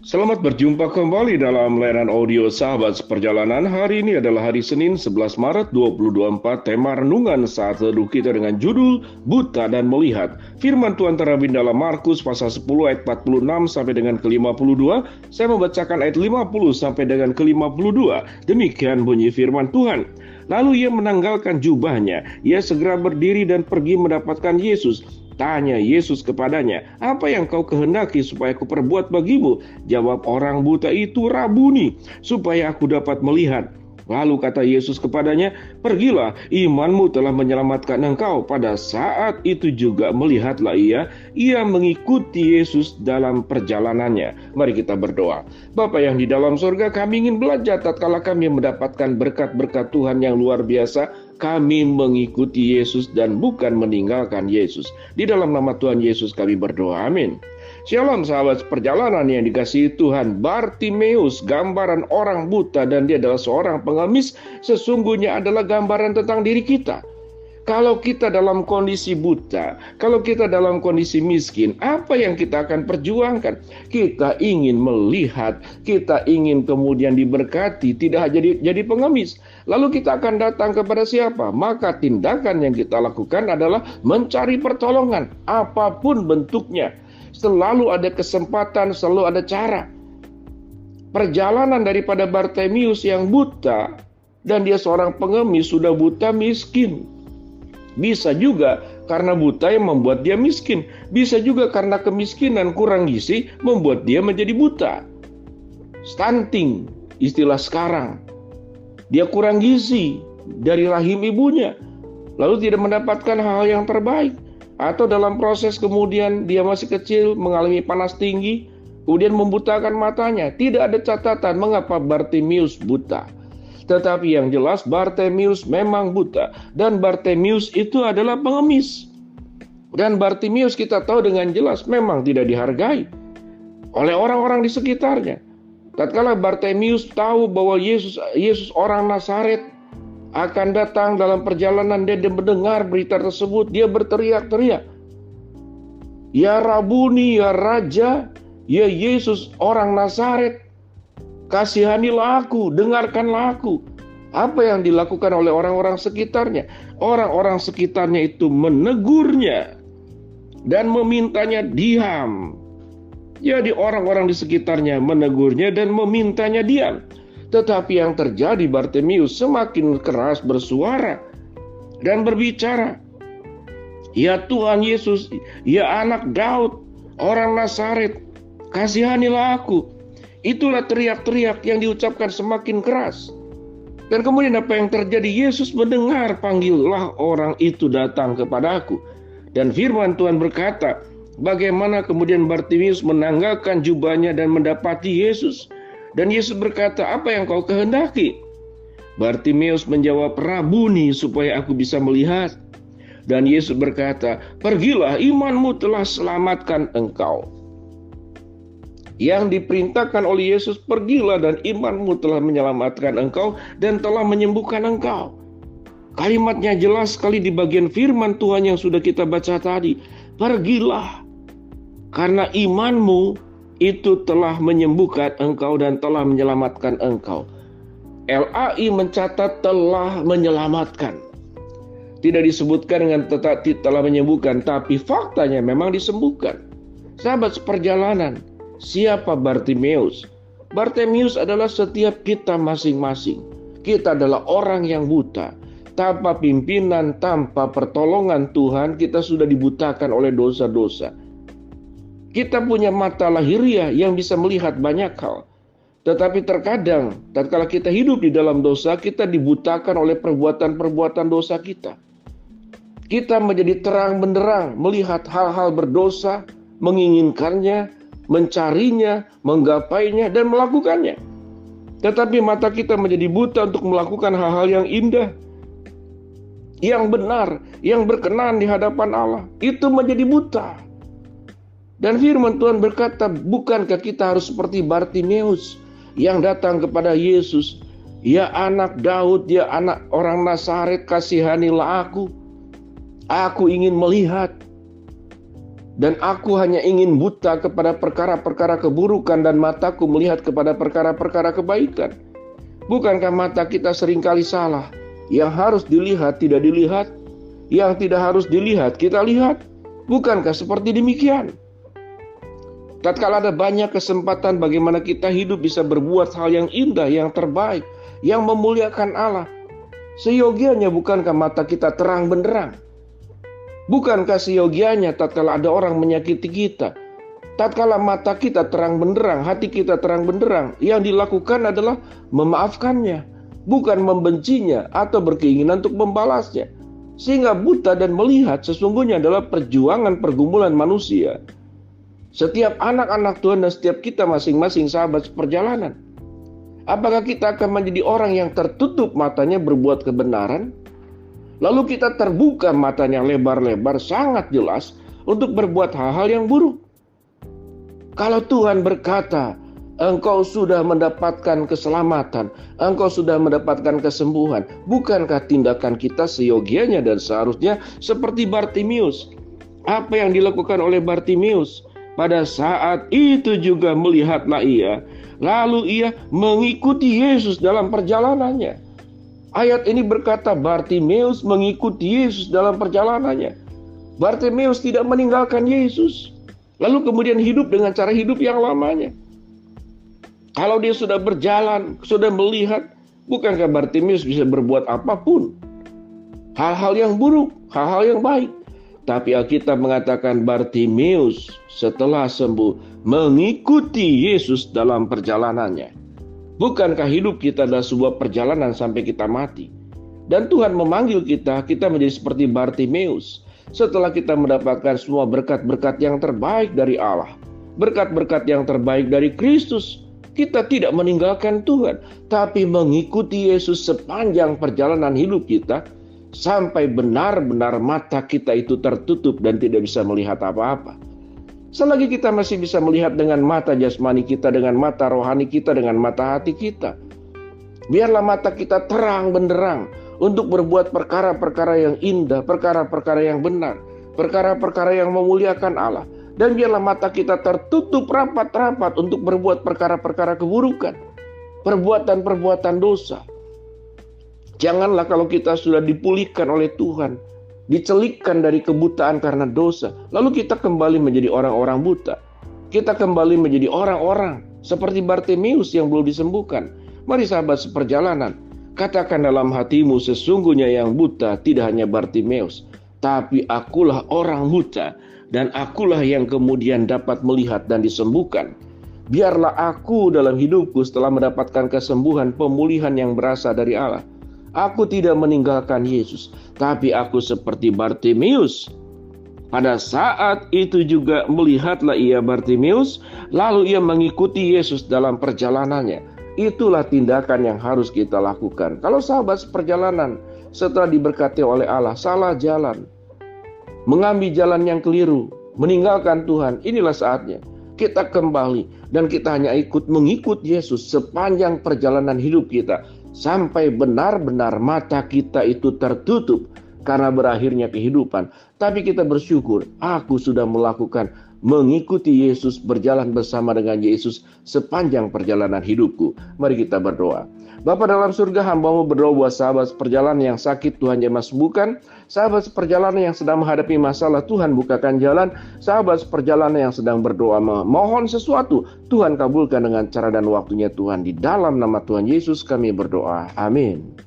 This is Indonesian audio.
Selamat berjumpa kembali dalam layanan audio Sahabat Seperjalanan. Hari ini adalah hari Senin 11 Maret 2024. Tema renungan saat teduh kita dengan judul Buta dan Melihat. Firman Tuhan terambil dalam Markus pasal 10 ayat 46 sampai dengan ke-52. Saya membacakan ayat 50 sampai dengan ke-52. Demikian bunyi firman Tuhan. Lalu ia menanggalkan jubahnya. Ia segera berdiri dan pergi mendapatkan Yesus. Tanya Yesus kepadanya, "Apa yang kau kehendaki supaya aku perbuat bagimu?" Jawab orang buta itu, "Rabuni, supaya aku dapat melihat." Lalu kata Yesus kepadanya, "Pergilah, imanmu telah menyelamatkan engkau." Pada saat itu juga melihatlah ia mengikuti Yesus dalam perjalanannya. Mari kita berdoa. Bapa yang di dalam surga, kami ingin belajar tatkala kami mendapatkan berkat-berkat Tuhan yang luar biasa. Kami mengikuti Yesus dan bukan meninggalkan Yesus. Di dalam nama Tuhan Yesus kami berdoa, amin. Shalom sahabat perjalanan yang dikasihi Tuhan. Bartimeus, gambaran orang buta dan dia adalah seorang pengemis, sesungguhnya adalah gambaran tentang diri kita. Kalau kita dalam kondisi buta, kalau kita dalam kondisi miskin, apa yang kita akan perjuangkan? Kita ingin melihat, kita ingin kemudian diberkati, tidak jadi pengemis. Lalu kita akan datang kepada siapa? Maka tindakan yang kita lakukan adalah mencari pertolongan, apapun bentuknya. Selalu ada kesempatan, selalu ada cara. Perjalanan daripada Bartimeus yang buta, dan dia seorang pengemis, sudah buta miskin. Bisa juga karena buta yang membuat dia miskin. Bisa juga karena kemiskinan kurang gizi membuat dia menjadi buta. Stunting, istilah sekarang. Dia kurang gizi dari rahim ibunya, lalu tidak mendapatkan hal yang terbaik. Atau dalam proses kemudian dia masih kecil, mengalami panas tinggi, kemudian membutakan matanya. Tidak ada catatan mengapa Bartimeus buta. Tetapi yang jelas Bartimeus memang buta. Dan Bartimeus itu adalah pengemis. Dan Bartimeus kita tahu dengan jelas memang tidak dihargai oleh orang-orang di sekitarnya. Tatkala Bartimeus tahu bahwa Yesus orang Nazaret akan datang dalam perjalanan, dia mendengar berita tersebut, dia berteriak-teriak, "Ya Rabuni, ya Raja, ya Yesus orang Nazaret, kasihanilah aku, dengarkanlah aku." Apa yang dilakukan oleh orang-orang sekitarnya? Orang-orang sekitarnya itu menegurnya dan memintanya diam. Jadi orang-orang di sekitarnya menegurnya dan memintanya diam. Tetapi yang terjadi, Bartimeus semakin keras bersuara dan berbicara, "Ya Tuhan Yesus, ya anak Daud, orang Nazaret, kasihanilah aku." Itulah teriak-teriak yang diucapkan semakin keras. Dan kemudian apa yang terjadi? Yesus mendengar, "Panggillah orang itu datang kepadaku." Dan firman Tuhan berkata, bagaimana kemudian Bartimeus menanggalkan jubahnya dan mendapati Yesus. Dan Yesus berkata, "Apa yang kau kehendaki?" Bartimeus menjawab, "Rabuni, supaya aku bisa melihat." Dan Yesus berkata, "Pergilah, imanmu telah selamatkan engkau." Yang diperintahkan oleh Yesus, pergilah dan imanmu telah menyelamatkan engkau dan telah menyembuhkan engkau. Kalimatnya jelas sekali di bagian firman Tuhan yang sudah kita baca tadi. Pergilah, karena imanmu itu telah menyembuhkan engkau dan telah menyelamatkan engkau. LAI mencatat telah menyelamatkan. Tidak disebutkan dengan telah menyembuhkan, tapi faktanya memang disembuhkan. Sahabat seperjalanan, siapa Bartimeus? Bartimeus adalah setiap kita masing-masing. Kita adalah orang yang buta. Tanpa pimpinan, tanpa pertolongan Tuhan, kita sudah dibutakan oleh dosa-dosa. Kita punya mata lahiriah yang bisa melihat banyak hal. Tetapi terkadang, tatkala kita hidup di dalam dosa, kita dibutakan oleh perbuatan-perbuatan dosa kita. Kita menjadi terang benderang, melihat hal-hal berdosa, menginginkannya, mencarinya, menggapainya, dan melakukannya. Tetapi mata kita menjadi buta untuk melakukan hal-hal yang indah, yang benar, yang berkenan di hadapan Allah. Itu menjadi buta. Dan firman Tuhan berkata, bukankah kita harus seperti Bartimeus yang datang kepada Yesus? "Ya anak Daud, ya anak orang Nazaret, kasihanilah aku. Aku ingin melihat." Dan aku hanya ingin buta kepada perkara-perkara keburukan dan mataku melihat kepada perkara-perkara kebaikan. Bukankah mata kita seringkali salah? Yang harus dilihat tidak dilihat, yang tidak harus dilihat kita lihat. Bukankah seperti demikian? Tatkala ada banyak kesempatan bagaimana kita hidup bisa berbuat hal yang indah, yang terbaik, yang memuliakan Allah. Seyogianya bukankah mata kita terang benderang? Bukankah seyogianya tatkala ada orang menyakiti kita, tatkala mata kita terang benderang, hati kita terang benderang, yang dilakukan adalah memaafkannya, bukan membencinya atau berkeinginan untuk membalasnya. Sehingga buta dan melihat sesungguhnya adalah perjuangan pergumulan manusia. Setiap anak-anak Tuhan dan setiap kita masing-masing sahabat seperjalanan. Apakah kita akan menjadi orang yang tertutup matanya berbuat kebenaran? Lalu kita terbuka matanya lebar-lebar sangat jelas untuk berbuat hal-hal yang buruk. Kalau Tuhan berkata, engkau sudah mendapatkan keselamatan, engkau sudah mendapatkan kesembuhan, bukankah tindakan kita seyogianya dan seharusnya seperti Bartimius? Apa yang dilakukan oleh Bartimius? Pada saat itu juga melihatlah ia, lalu ia mengikuti Yesus dalam perjalanannya. Ayat ini berkata Bartimeus mengikuti Yesus dalam perjalanannya. Bartimeus tidak meninggalkan Yesus, lalu kemudian hidup dengan cara hidup yang lamanya. Kalau dia sudah berjalan, sudah melihat, bukankah Bartimeus bisa berbuat apapun? Hal-hal yang buruk, hal-hal yang baik. Tapi Alkitab mengatakan Bartimeus setelah sembuh mengikuti Yesus dalam perjalanannya. Bukankah hidup kita adalah sebuah perjalanan sampai kita mati? Dan Tuhan memanggil kita menjadi seperti Bartimeus. Setelah kita mendapatkan semua berkat-berkat yang terbaik dari Allah, berkat-berkat yang terbaik dari Kristus, kita tidak meninggalkan Tuhan, tapi mengikuti Yesus sepanjang perjalanan hidup kita, sampai benar-benar mata kita itu tertutup dan tidak bisa melihat apa-apa. Selagi kita masih bisa melihat dengan mata jasmani kita, dengan mata rohani kita, dengan mata hati kita, biarlah mata kita terang benderang untuk berbuat perkara-perkara yang indah, perkara-perkara yang benar, perkara-perkara yang memuliakan Allah. Dan biarlah mata kita tertutup rapat-rapat untuk berbuat perkara-perkara keburukan, perbuatan-perbuatan dosa. Janganlah kalau kita sudah dipulihkan oleh Tuhan, dicelikkan dari kebutaan karena dosa, lalu kita kembali menjadi orang-orang buta. Kita kembali menjadi orang-orang seperti Bartimeus yang belum disembuhkan. Mari sahabat seperjalanan, katakan dalam hatimu, sesungguhnya yang buta tidak hanya Bartimeus, tapi akulah orang buta, dan akulah yang kemudian dapat melihat dan disembuhkan. Biarlah aku dalam hidupku setelah mendapatkan kesembuhan, pemulihan yang berasal dari Allah, aku tidak meninggalkan Yesus, tapi aku seperti Bartimeus. Pada saat itu juga melihatlah ia Bartimeus, lalu ia mengikuti Yesus dalam perjalanannya. Itulah tindakan yang harus kita lakukan. Kalau sahabat seperjalanan setelah diberkati oleh Allah salah jalan, mengambil jalan yang keliru, meninggalkan Tuhan, inilah saatnya kita kembali dan kita hanya mengikut Yesus sepanjang perjalanan hidup kita, sampai benar-benar mata kita itu tertutup karena berakhirnya kehidupan. Tapi kita bersyukur, aku sudah mengikuti Yesus, berjalan bersama dengan Yesus sepanjang perjalanan hidupku. Mari kita berdoa. Bapa dalam surga, hamba-Mu berdoa buat sahabat seperjalanan yang sakit, Tuhan jamah sembuhkan. Sahabat seperjalanan yang sedang menghadapi masalah, Tuhan bukakan jalan. Sahabat seperjalanan yang sedang berdoa memohon sesuatu, Tuhan kabulkan dengan cara dan waktunya Tuhan. Di dalam nama Tuhan Yesus kami berdoa. Amin.